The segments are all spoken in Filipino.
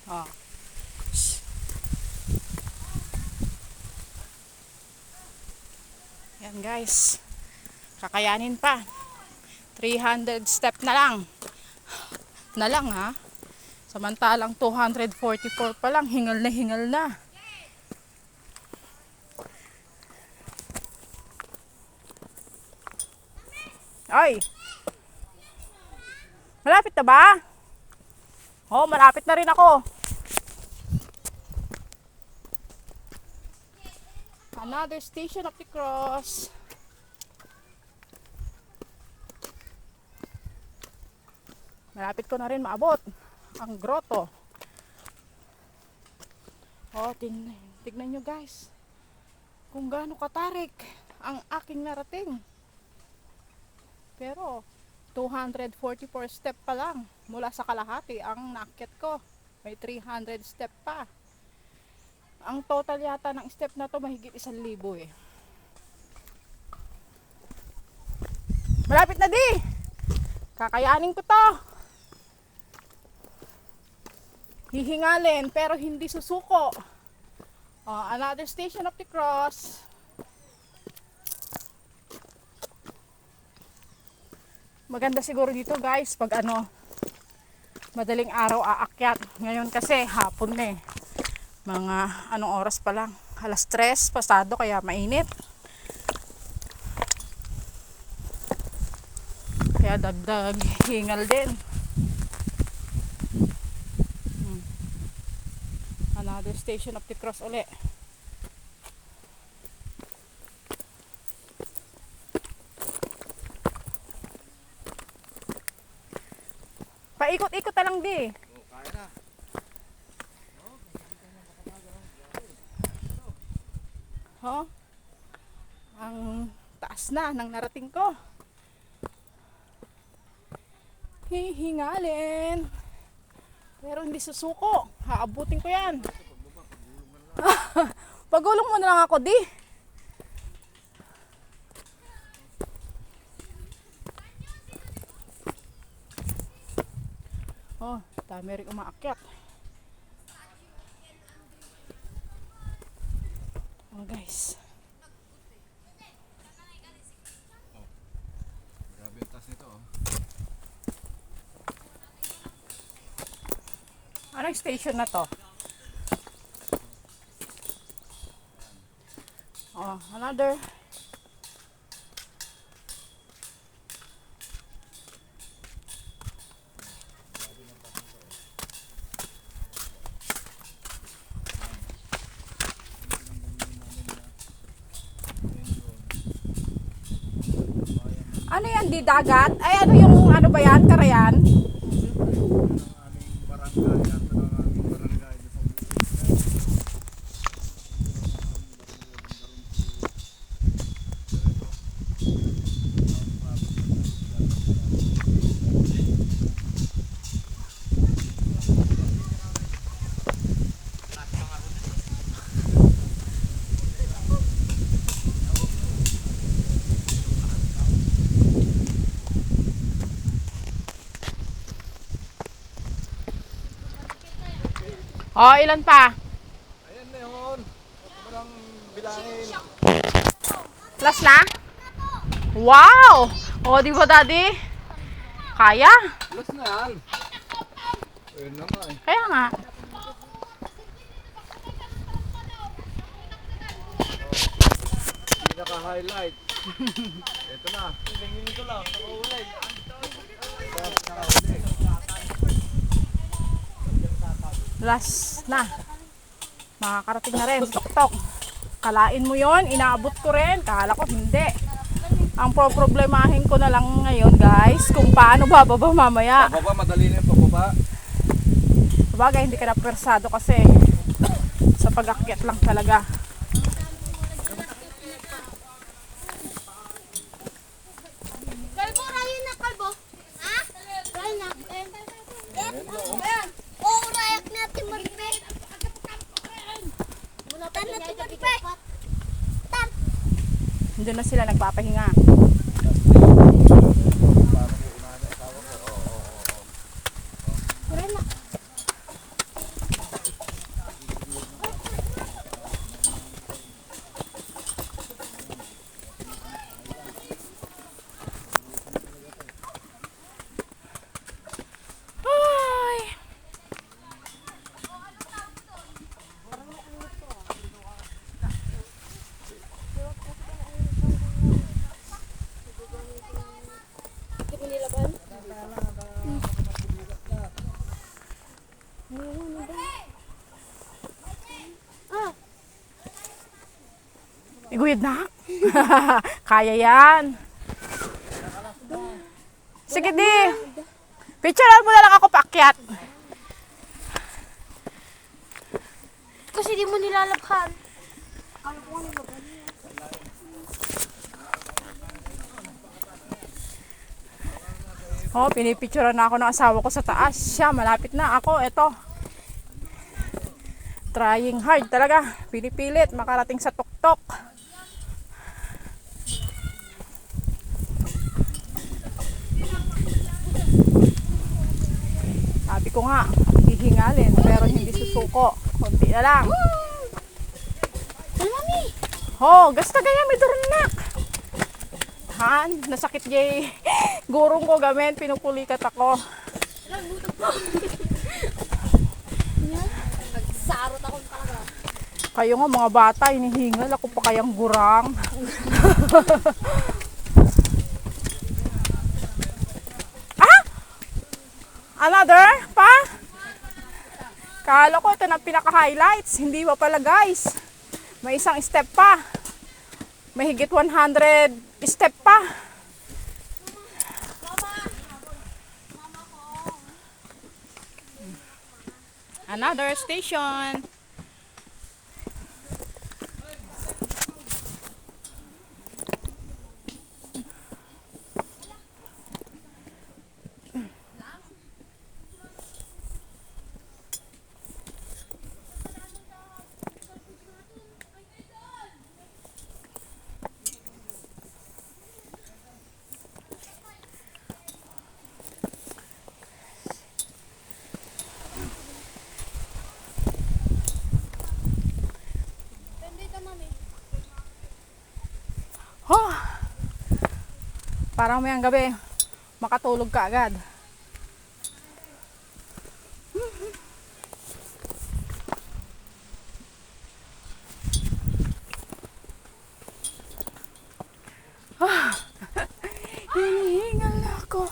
Oh. Yan guys. Kakayanin pa. 300 step na lang. Na lang ha. Samantalang 244 pa lang. Hingal na hingal na. Ay! Malapit na ba? Oh, malapit na rin ako. Another station of the cross. Malapit ko na rin maabot ang grotto. Oh, tignan nyo guys. Kung gaano katarik ang aking narating. Pero 244 step pa lang mula sa kalahati ang naakyat ko. May 300 step pa. Ang total yata ng step na to mahigit 1,000 eh. Malapit na di. Kakayanin ko to. Hihingalin pero hindi susuko. Oh, another station of the cross. Maganda siguro dito guys pag madaling araw aakyat. Ngayon kasi hapon na eh. Mga anong oras pa lang? 3:00 pasado kaya mainit. Kaya dagdag hingal din. Another station of the cross uli. Paikot-ikot na lang di. Kaya na. Oh, ang taas na ng narating ko. Hihingalin. Pero hindi susuko. Haabutin ko yan. Pagulong mo na lang ako di. Oh, dami rin umaakyat. Oh guys. Grabe yung taas nito. Anong station na to? Oh, another. Ano yan, di dagat? Ay, ano yung ano ba yan? Karayan? Oh, ilan pa? Ayan na yun. Parang bilangin. Last na? Wow! Oh, di ba daddy? Kaya? Plus na yan. Ayun na nga eh. Kaya nga. Hindi naka-highlight. Ito na. Tingin ko lang. Naka-ulay. Last na. Makakarating na rin. Tok-tok. Kalain mo yon, inaabot ko rin. Kala ko hindi. Ang problemahin ko na lang ngayon guys, kung paano bababa mamaya. Pababa, madali na yung pababa. Sabagay, hindi ka na persado kasi sa pag-akyat lang talaga. Kalbo, rayo na kalbo. Ha? Rayo na. Ayan. Oo, rayak natin magbet. Tan natin magbet. Tan. Hindi na sila nagpapahinga. Rayo na. Iguyod na. Kaya yan. Sige di. Picturean mo na lang ako paakyat. Kasi di mo nilalabhan. Oh, pinipicturean na ako ng asawa ko sa taas. Siya, malapit na ako. Eto. Trying hard talaga. Pinipilit makarating sa tuktok. Sabi ko nga, hihingalin pero hindi susuko. Konti na lang. Mami! Oh, gasta gaya may durnak. Han, nasakit gay. Gurong ko gamen, pinupulikat ako. Nagsarot ako talaga. Kayo nga mga bata, hinihingal ako pa kayang gurang. Ah! Another pa? Kala ko ito na pinaka-highlights. Hindi pa pala guys. May isang step pa. May higit 100 step pa. Another station. Oh, parang mayang gabi, makatulog ka agad. Ah, hinihingal na ako.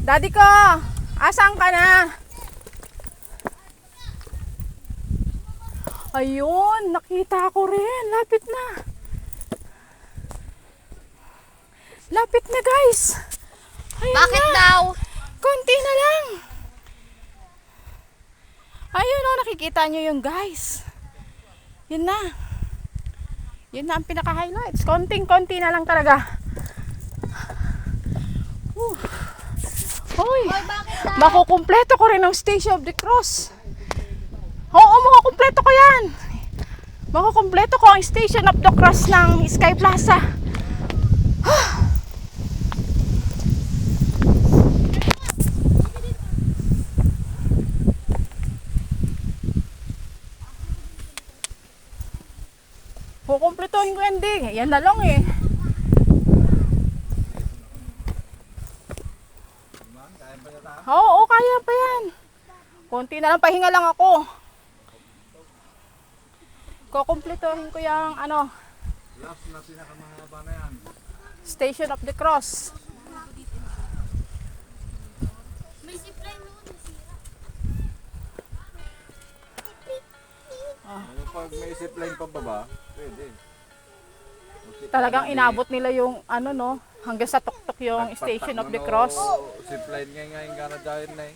Daddy ko, asan ka na? Ayun, nakita ko rin. Lapit na. Lapit na guys. Ayun Bakit na. daw? Konti na lang. Ayun oh, nakikita nyo yung guys. Yun na. Yun na ang pinaka-highlights. Konting-konti na lang talaga. Hoy, Bakit daw? makukumpleto ko rin ang Station of the Cross. Oo, makukumpleto ko yan. Makukumpleto ko ang Station of the Cross ng Sky Plaza. Kukumpletohin ko yan din. Yan na lang eh. Oo, kaya pa yan. Konti na lang, pahinga lang ako. Kukumpletohin ko yung ano, Last na pinakamahaba na yan. Station of the Cross. May zipline mo. Pag may zipline pababa, pwede. Talagang inabot nila yung ano no, hanggang sa tuktok yung Station of the Cross. Zipline ngayon ka na dahil na eh.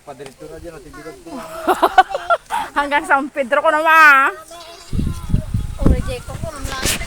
Padirito na dyan at ibigat ko. Hanggang San Pedro ko naman. O, reject ko lang.